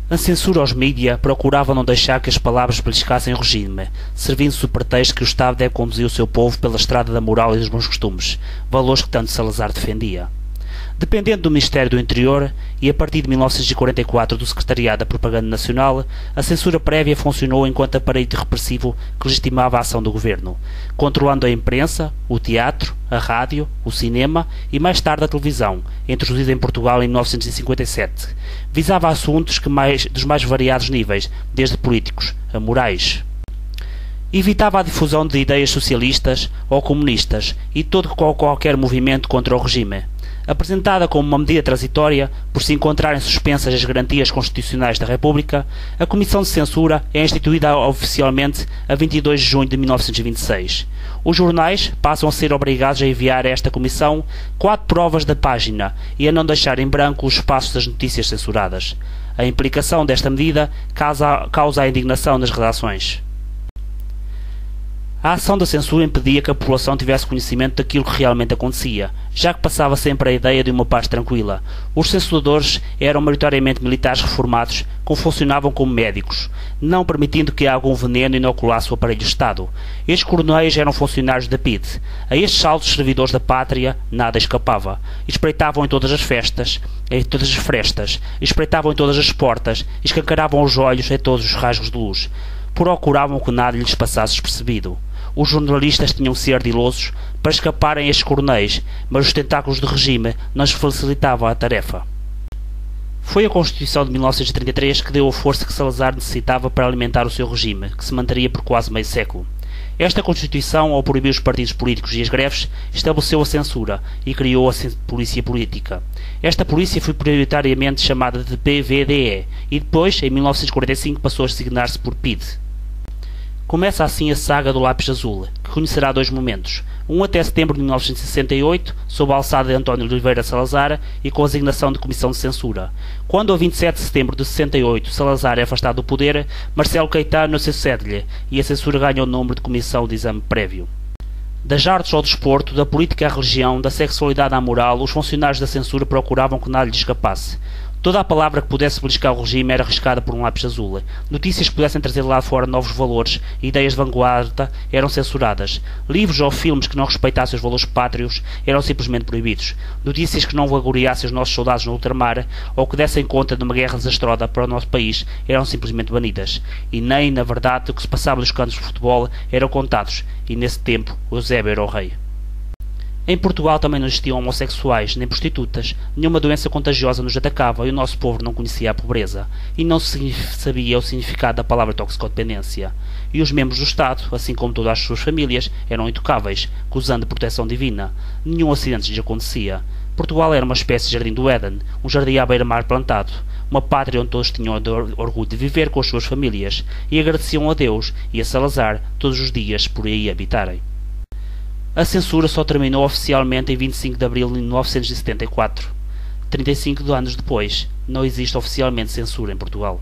A censura aos mídia procurava não deixar que as palavras beliscassem o regime, servindo-se do pretexto que o Estado deve conduzir o seu povo pela estrada da moral e dos bons costumes, valores que tanto Salazar defendia. Dependendo do Ministério do Interior e a partir de 1944 do Secretariado da Propaganda Nacional, a censura prévia funcionou enquanto aparelho repressivo que legitimava a ação do governo, controlando a imprensa, o teatro, a rádio, o cinema e mais tarde a televisão, introduzida em Portugal em 1957. Visava assuntos dos mais variados níveis, desde políticos a morais. Evitava a difusão de ideias socialistas ou comunistas e todo qualquer movimento contra o regime. Apresentada como uma medida transitória, por se encontrarem suspensas as garantias constitucionais da República, a Comissão de Censura é instituída oficialmente a 22 de junho de 1926. Os jornais passam a ser obrigados a enviar a esta Comissão 4 provas da página e a não deixar em branco os espaços das notícias censuradas. A implicação desta medida causa a indignação nas redações. A ação da censura impedia que a população tivesse conhecimento daquilo que realmente acontecia, já que passava sempre a ideia de uma paz tranquila. Os censuradores eram maioritariamente militares reformados que funcionavam como médicos, não permitindo que algum veneno inoculasse o aparelho de Estado. Estes coronéis eram funcionários da PIDE. A estes altos servidores da pátria nada escapava. Espreitavam em todas as festas, em todas as frestas, espreitavam em todas as portas, escancaravam os olhos em todos os rasgos de luz. Procuravam que nada lhes passasse despercebido. Os jornalistas tinham de ser ardilosos para escaparem a estes coronéis, mas os tentáculos do regime não lhes facilitavam a tarefa. Foi a Constituição de 1933 que deu a força que Salazar necessitava para alimentar o seu regime, que se manteria por quase meio século. Esta Constituição, ao proibir os partidos políticos e as greves, estabeleceu a censura e criou a polícia política. Esta polícia foi prioritariamente chamada de PVDE e depois, em 1945, passou a designar-se por PIDE. Começa assim a saga do lápis azul, que conhecerá 2 momentos. Um até setembro de 1968, sob a alçada de António Oliveira Salazar e com a designação de Comissão de Censura. Quando, a 27 de setembro de 68, Salazar é afastado do poder, Marcelo Caetano sucede-lhe e a censura ganha o nome de Comissão de Exame Prévio. Das artes ao desporto, da política à religião, da sexualidade à moral, os funcionários da censura procuravam que nada lhes escapasse. Toda a palavra que pudesse beliscar o regime era arriscada por um lápis azul. Notícias que pudessem trazer lá fora novos valores e ideias de vanguarda eram censuradas. Livros ou filmes que não respeitassem os valores pátrios eram simplesmente proibidos. Notícias que não vangloriassem os nossos soldados no ultramar ou que dessem conta de uma guerra desastrosa para o nosso país eram simplesmente banidas. E nem, na verdade, o que se passava nos campos de futebol eram contados, e nesse tempo o Eusébio era o rei. Em Portugal também não existiam homossexuais nem prostitutas, nenhuma doença contagiosa nos atacava e o nosso povo não conhecia a pobreza, e não se sabia o significado da palavra toxicodependência. E os membros do Estado, assim como todas as suas famílias, eram intocáveis, gozando de proteção divina. Nenhum acidente lhes acontecia. Portugal era uma espécie de jardim do Éden, um jardim à beira-mar plantado, uma pátria onde todos tinham orgulho de viver com as suas famílias, e agradeciam a Deus e a Salazar todos os dias por aí habitarem. A censura só terminou oficialmente em 25 de abril de 1974. 35 anos depois, não existe oficialmente censura em Portugal.